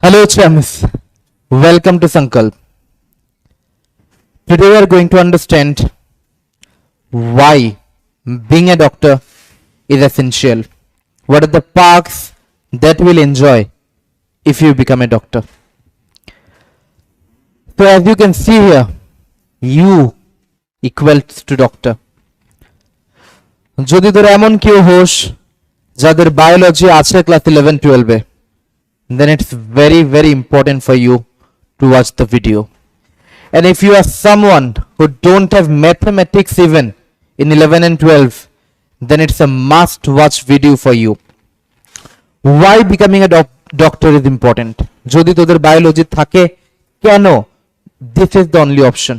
Hello chums, welcome to Sankalp. Today we are going to understand why being a doctor is essential. What are the perks that we'll enjoy if you become a doctor? So as you can see here, you equals to doctor. যদি তোর এমন কেউ হোস যাদের biology আছে class 11-12 then it's very important for you to watch the video. And if you are someone who don't have mathematics even in 11 and 12, then it's a must watch video for you. Why becoming a doctor is important? যদি তোদের biology থাকে কেন? This is the only option.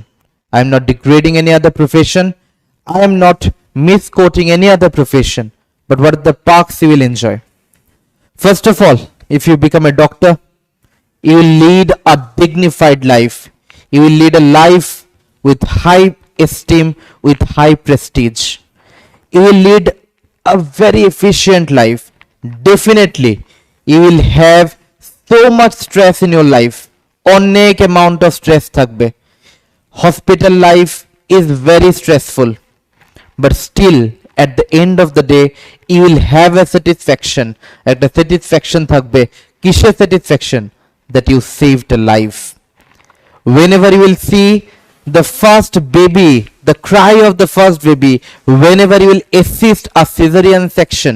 I am not degrading any other profession. I am not misquoting any other profession. But what are the perks you will enjoy? First of all, if you become a doctor, you will lead a dignified life. You will lead a life with high esteem, with high prestige. You will lead a very efficient life. Definitely, you will have so much stress in your life. অনেক amount of stress থাকবে. Hospital life is very stressful. But still, at the end of the day, you will have a satisfaction. At the satisfaction থাকবে কিসের satisfaction? That you saved a life. Whenever you will see the first baby, the cry of the first baby, whenever you will assist a cesarean section,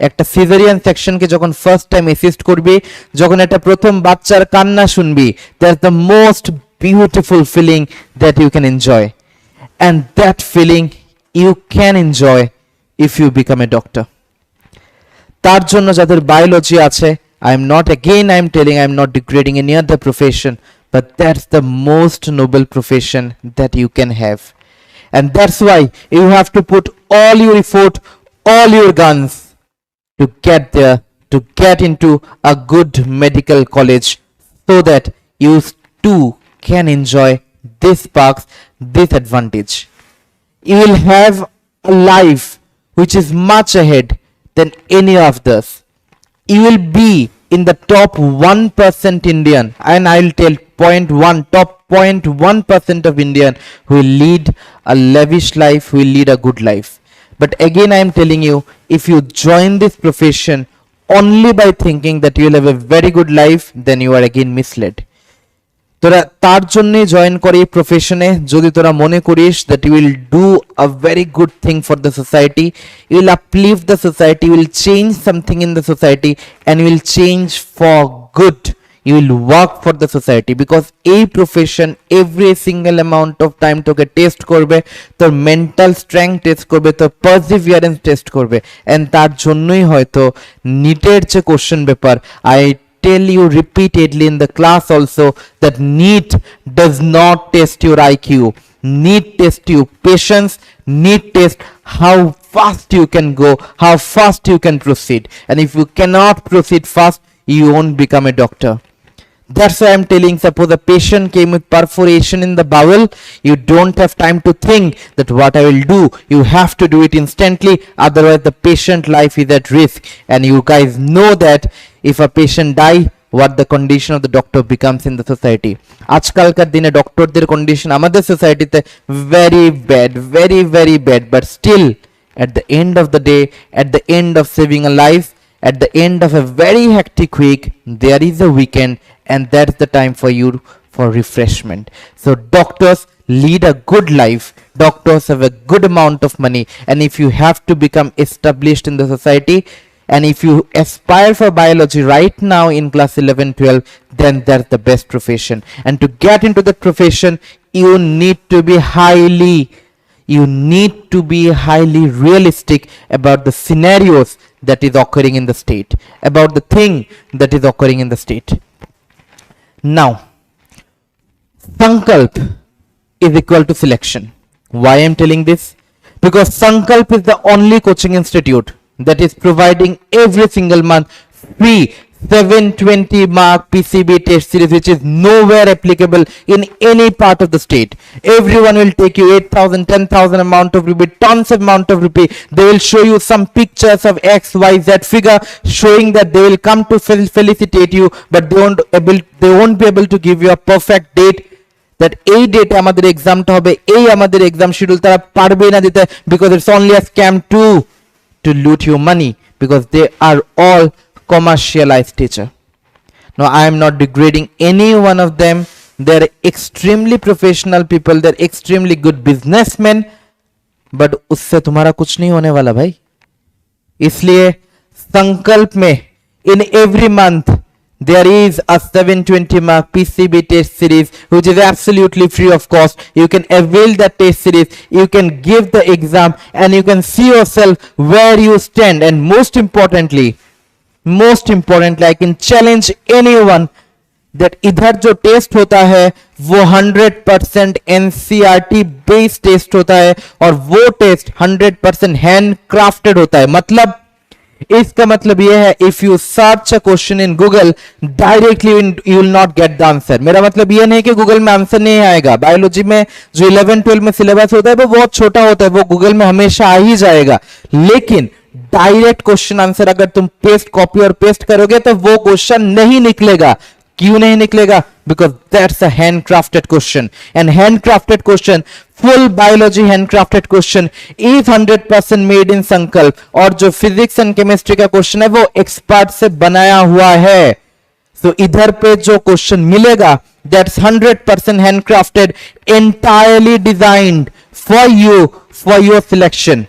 একটা caesarean সেকশনকে যখন first time assist করবি, যখন একটা প্রথম বাচ্চার কান্না শুনবি, that's the most beautiful feeling that you can enjoy, and that feeling you can enjoy if you become a doctor. তার জন্য যাদের বায়োলজি আছে, I am not degrading any other profession, but that's the most noble profession that you can have. And that's why you have to put all your effort, all your guns to get there, to get into a good medical college, so that you too can enjoy this perks, this advantage. You will have a life which is much ahead than any of this. You will be in the top 1% Indian, and I will tell top 0.1% of Indian who will lead a lavish life, who will lead a good life. But again, I am telling you, if you join this profession only by thinking that you will have a very good life, then you are again misled. তোরা তার জন্যই join করে এই প্রফেশনে যদি তোরা মনে করিস that you will do a very good thing for the society, you will uplift the society, you will change something in the society, and you will change for good. You will work for the society, because এই profession every single amount of time তোকে test করবে, তোর mental strength test করবে, তোর perseverance test করবে, and তার জন্যই হয়তো নিটের যে question paper, I tell you repeatedly in the class also that NEET does not test your IQ. NEET test your patience. NEET test how fast you can go, how fast you can proceed. And if you cannot proceed fast, you won't become a doctor. That's why I'm telling, suppose a patient came with perforation in the bowel, you don't have time to think that what I will do. You have to do it instantly, otherwise the patient life is at risk. And you guys know that if a patient die, what the condition of the doctor becomes in the society. আজকালকার দিনে ডক্টরদের condition আমাদের সোসাইটিতে very bad, but still at the end of the day, at the end of saving a life, at the end of a very hectic week, there is a weekend, and that's the time for you for refreshment. So doctors lead a good life, doctors have a good amount of money, and if you have to become established in the society, and if you aspire for biology right now in class 11-12, then that's the best profession. And to get into that profession, you need to be highly realistic about the scenarios that is occurring in the state, about the thing that is occurring in the state. Now, Sankalp is equal to selection. Why I am telling this? Because Sankalp is the only coaching institute that is providing every single month free 720 mark PCB test series, which is nowhere applicable in any part of the state. Everyone will take you 8,000, 10,000 amount of rupee, tons of amount of rupee. They will show you some pictures of X, Y, Z figure showing that they will come to felicitate you, but they won't be able to give you a perfect date. That এই ডেটে আমাদের এক্সামটা হবে, এই আমাদের exam schedule তারা পারবে না দিতে, because it's only a scam to loot your money, because they are all commercialized teacher. Now I am not degrading any one of them. They're extremely professional people, they're extremely good businessmen, but उससे तुम्हारा कुछ नहीं होने वाला भाई. इसलिए संकल्प में in every month there is a 720 mark PCB test series which is absolutely free of cost. You can avail that test series, you can give the exam, and you can see yourself where you stand. And most importantly I can challenge anyone that इधर जो test होता है वो 100% NCERT based test होता है, और वो test 100% hand crafted होता है. मतलब इसका मतलब यह है, if you search a question in Google directly you will not get the answer. मेरा मतलब यह नहीं कि गूगल में आंसर नहीं आएगा. बायोलॉजी में जो 11-12 में सिलेबस होता है वो बहुत छोटा होता है, वो गूगल में हमेशा आ ही जाएगा. लेकिन डायरेक्ट क्वेश्चन आंसर अगर तुम पेस्ट कॉपी और पेस्ट करोगे तो वो क्वेश्चन नहीं निकलेगा. क्यों नहीं निकलेगा? Because that's a handcrafted question, and handcrafted question, full biology handcrafted question is 100% made in संकल्प. और जो फिजिक्स एंड केमिस्ट्री का क्वेश्चन है वो एक्सपर्ट से बनाया हुआ है. तो इधर पे जो क्वेश्चन मिलेगा that's 100% handcrafted, entirely designed for you, for your selection,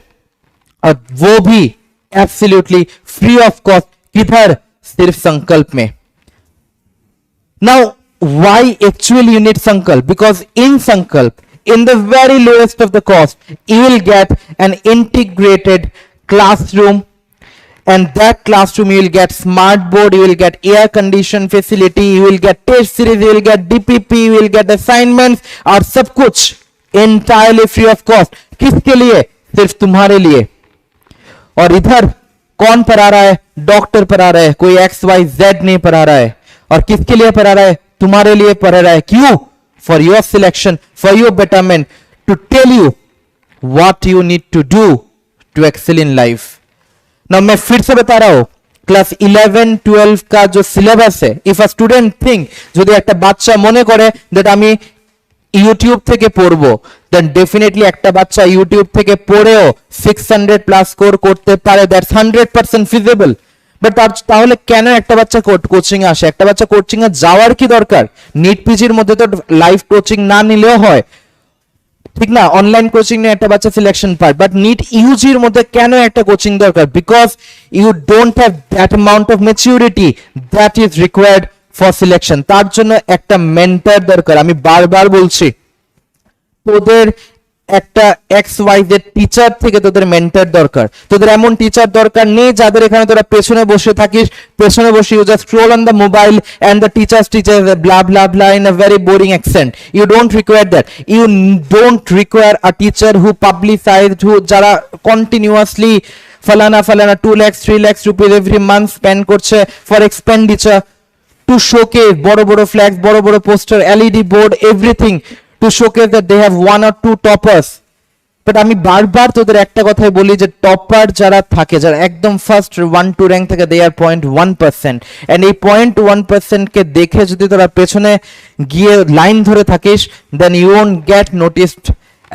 और वो भी एब्सोल्युटली फ्री ऑफ कॉस्ट. किधर? सिर्फ संकल्प में. Now, why actually you need Sankalp? Because in Sankalp, in the very lowest of the cost, you will get an integrated classroom, and that classroom you will get smart board, you will get air condition facility, you will get test series, you will get DPP, you will get assignments, और सब कुछ entirely free of cost. किसके लिए? सिर्फ तुम्हारे लिए. और इधर कौन पढ़ा रहा है? डॉक्टर पढ़ा रहा है, कोई XYZ नहीं पढ़ा रहा है. और किसके लिए पढ़ा रहा है? तुम्हारे लिए पढ़ा रहा है. क्यों? For your selection, for your betterment, to tell you what you need to do to excel in life. Now मैं फिर से बता रहा हूं, क्लास 11-12 का जो सिलेबस है, इफ अ स्टूडेंट थिंक, যদি একটা বাচ্চা মনে করে দ্যাট আমি ইউটিউব থেকে পড়বো, দেন ডেফিনেটলি একটা বাচ্চা ইউটিউব থেকে পড়েও 600+ স্কোর করতে পারে. That's 100% feasible. বাট তাহলে কেন একটা বাচ্চা কোচিং এ আসে? একটা বাচ্চা কোচিং এ যাওয়ার কি দরকার? নিট পিজির মধ্যে তো লাইভ কোচিং না নিলেও হয়, ঠিক না? অনলাইন কোচিং নিয়ে একটা বাচ্চা সিলেকশন পায়, বাট নিট ইউজির মধ্যে কেন একটা কোচিং দরকার? Because you don't have that amount of maturity that is required for selection. তার জন্য একটা মেন্টর দরকার. আমি বারবার বলছি, তোদের একটা XYZ টিচার থেকে তোদের মেন্টর দরকার. তোদের এমন টিচার দরকার নেই যাদের এখানে তোরা পেছনে বসে থাকিস, পেছনে বসে you just scroll on the mobile and the teachers blah blah blah in a very boring accent. You don't require that. You don't require a teacher who publicised, who যারা কন্টিনিউয়াসলি ফালানা 2 lakh 3 lakh rupees every month spend করছে for expenditure to showcase বড় বড় flags, বড় বড় poster, LED board, everything to showcase that they have 1 or 2 toppers. But আমি বারবার তোদের একটা কথাই বলি যে টপার যারা থাকে, যারা একদম ফার্স্ট 1-2 র্যাঙ্ক থেকে, they are 0.1%, and এই 0.1% কে দেখে যদি তোরা পেছনে গিয়ে লাইন ধরে থাকিস, then you won't get noticed.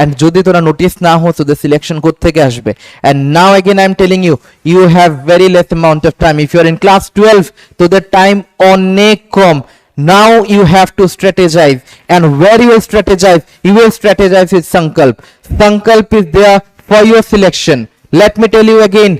and যদি তোরা নোটিস না হো তোদের সিলেকশন কোথা থেকে আসবে? and now again I am telling you, you have very less amount of time. if you are in class 12 তোদের টাইম অনেক কম. Now you have to strategize, and where you will strategize with Sankalp. Sankalp is there for your selection. Let me tell you again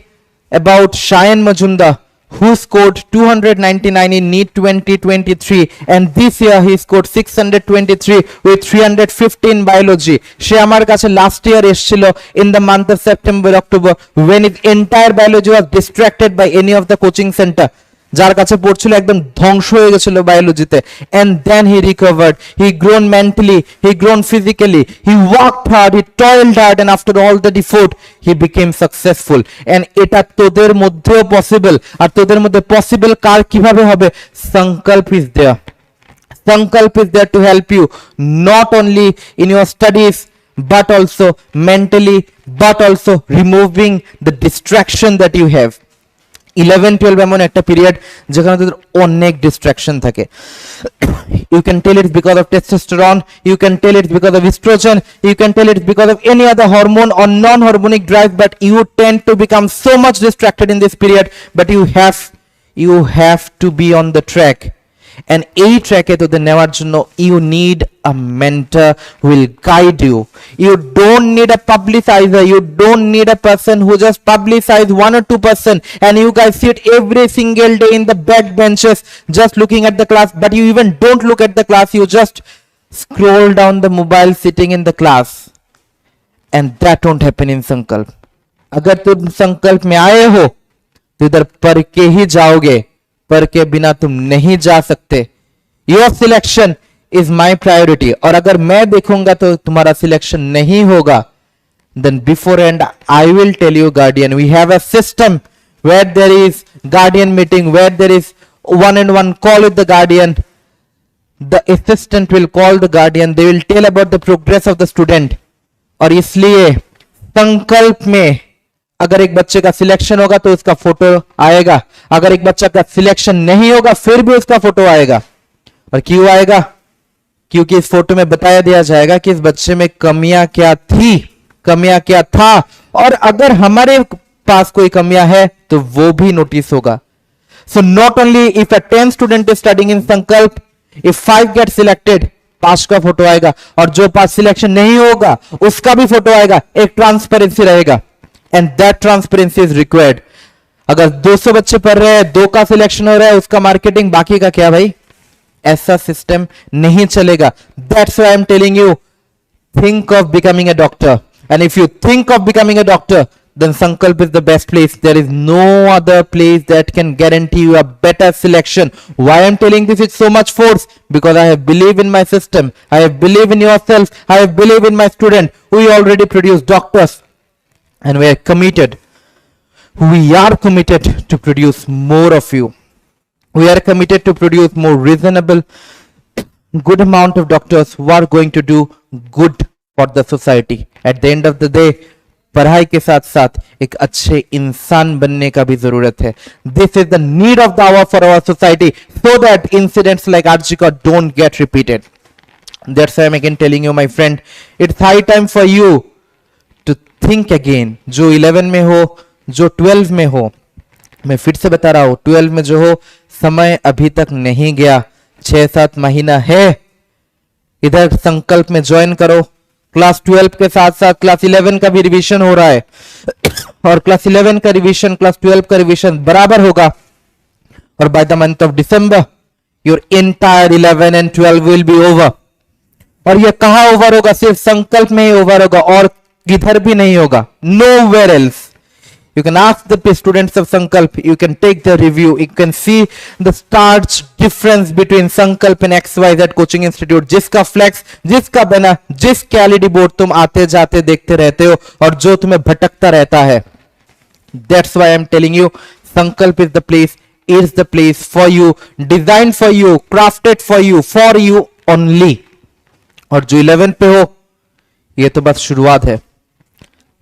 about Shayan Majumdar, who scored 299 in NEET 2023, and this year he scored 623 with 315 biology. She amar kache last year eschilo in the month of September October when his entire biology was distracted by any of the coaching center. যার কাছে পড়ছিল একদম ধ্বংস হয়ে গেছিল বায়োলজিতে, and then he recovered, he grown mentally, he grown physically, he worked hard, he toiled hard, and after all that effort he became successful. And এটা তোদের মধ্যেও পসিবল, আর তোদের মধ্যে পসিবল কার কিভাবে হবে? সংকল্প is there. Sankalp is there to help you not only in your studies but also mentally, but also removing the distraction that you have. 11-12 এমন একটা পিরিয়ড যেখানে তোদের অনেক ডিস্ট্রাকশন থাকে। You can tell it's because of testosterone, you can tell it's because of estrogen, you can tell it's because of any other hormone or non-hormonic drive, but you tend to become so much distracted in this period, but you have to be on the track. And এই ট্র্যাকে তোদের নেওয়ার জন্য you need a mentor who will guide you. You don't need a publicizer, you don't need a person who just publicize 1 or 2% and you guys sit every single day in the back benches just looking at the class, but you even don't look at the class, you just scroll down the mobile sitting in the class. And that won't happen in Sankalp. अगर तुम संकल्प में आए हो तो इधर पढ़ के ही जाओगे, पढ़ के बिना तुम नहीं जा सकते। Your selection is my priority, और अगर मैं देखूंगा तो तुम्हारा सिलेक्शन नहीं होगा, then beforehand I will tell you guardian, we have a system where there is guardian meeting, where there is one-on-one call with the guardian. The assistant will call the guardian, they will tell about the progress of the student. और इसलिए संकल्प में अगर एक बच्चे का selection होगा तो उसका फोटो आएगा, अगर एक बच्चा का सिलेक्शन नहीं होगा फिर भी उसका फोटो आएगा। और क्यों आएगा? क्योंकि इस फोटो में बताया दिया जाएगा कि इस बच्चे में कमियां क्या थी, कमियां क्या था, और अगर हमारे पास कोई कमियां है तो वो भी नोटिस होगा। So not only if a 10 student is studying in संकल्प, इफ 5 गेट सिलेक्टेड, 5 का फोटो आएगा, और जो 5 सिलेक्शन नहीं होगा उसका भी फोटो आएगा। एक ट्रांसपेरेंसी रहेगा, and that transparency is required. अगर 200 बच्चे पढ़ रहे हैं, 2 का सिलेक्शन हो रहा है, उसका मार्केटिंग, बाकी का क्या भाई? ऐसा सिस्टम नहीं चलेगा। That's why I am telling you, think of becoming a doctor, and if you think of becoming a doctor, then Sankalp is the best place. There is no other place that can guarantee you a better selection. Why I'm telling this with so much force? Because I have believed in my system, I have believed in yourself, I have believed in my student. We already produce doctors, and we are committed. We are committed to produce more of you. We are committed to produce more reasonable, good amount of doctors who are going to do good for the society. At the end of the day, पढ़ाई के साथ साथ एक अच्छे इंसान बनने का भी जरूरत है. This is the need of the hour for our society, so that incidents like Arjika don't get repeated. That's why I'm again telling you, my friend, it's high time for you to think again. जो 11 में हो, जो 12 में हो, मैं फिर से बता रहा हूं, 12 में जो हो, समय अभी तक नहीं गया, 6-7 महीना है. इधर संकल्प में ज्वाइन करो. क्लास 12 के साथ साथ क्लास 11 का भी रिवीजन हो रहा है, और क्लास 11 का रिवीजन क्लास 12 का रिवीजन बराबर होगा. और by the month of December your entire 11 and 12 will be over. और ये कहां ओवर होगा? सिर्फ संकल्प में ही ओवर होगा, और किधर भी नहीं होगा. Nowhere else. You can ask the students of Sankalp, you can take the review, you can see the stark difference between Sankalp and XYZ coaching institute. जिसका फ्लेक्स, जिसका बैनर, जिसका एलईडी बोर्ड तुम आते जाते देखते रहते हो, और जो तुम्हें भटकता रहता है. That's why I'm telling you, Sankalp is the place, is the place for you, designed for you, crafted for you only. और जो 11 पे हो, ये तो बस शुरुआत है.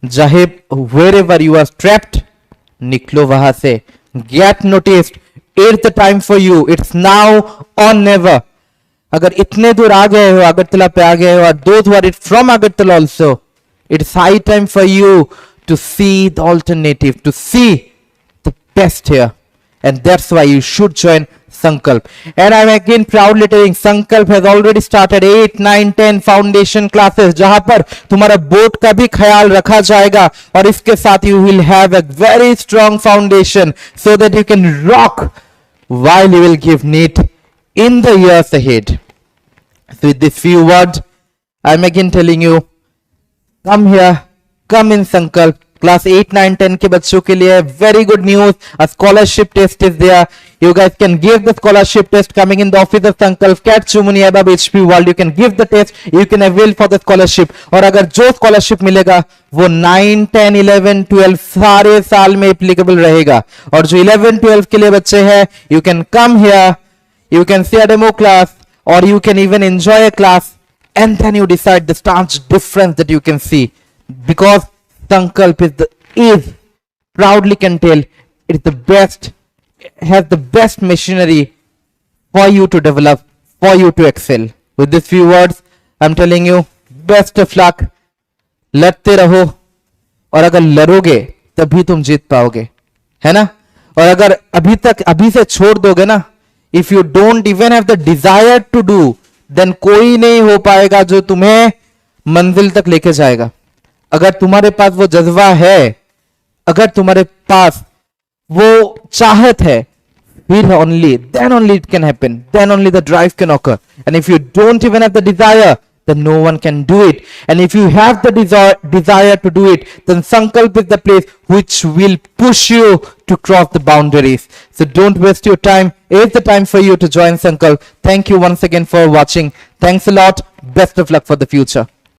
चाहे wherever you are trapped, निकलो वहां से. Get noticed. It's the time for you. It's now or never. अगर इतने दूर आ गए हो, अगरतला पे आ गए हो, और those who are from Agartala also, it's high time for you to see the alternative, to see the best here, and that's why you should join Sankalp. And I'm again proudly telling, Sankalp has already started 8, 9, 10 foundation classes, जहां पर तुम्हारा board का भी ख्याल रखा जाएगा, और इसके साथ you will have a very strong foundation so that you can rock while you will give NEET in the years ahead. So with these few words, I'm again telling you, come here, come in Sankalp. Class 8, 9, 10 के बच्चों के लिए very good news. A scholarship test is there. You guys can give the scholarship test coming in the office of Sankalp, CAT, Chumuni, above HP World. You can give the test, you can avail for the scholarship. और अगर जो scholarship मिलेगा वो 9, 10, 11, 12 सारे साल में applicable रहेगा. और जो 11, 12 के लिए बच्चे हैं, you can come here, you can see a demo class, or you can even enjoy a class, and then you decide the stark difference that you can see, because Sankalp is proudly can tell it's the best, has the best machinery for you to develop, for you to excel. With these few words, I'm telling you, best of luck. लड़ते रहो, और अगर लड़ोगे तभी तुम जीत पाओगे, है ना? और अगर अभी से छोड़ दोगे ना, if you don't even have the desire to do, then कोई नहीं हो पाएगा जो तुम्हें मंजिल तक लेके जाएगा. अगर तुम्हारे पास वो जज्बा है, अगर तुम्हारे पास वो चाहत है, then only it can happen, then only the drive can occur. And if you don't even have the desire, then no one can do it. And if you have the desire to do it, then Sankalp is the place which will push you to cross the boundaries. So don't waste your time. It's the time for you to join Sankalp. Thank you once again for watching. Thanks a lot. Best of luck for the future.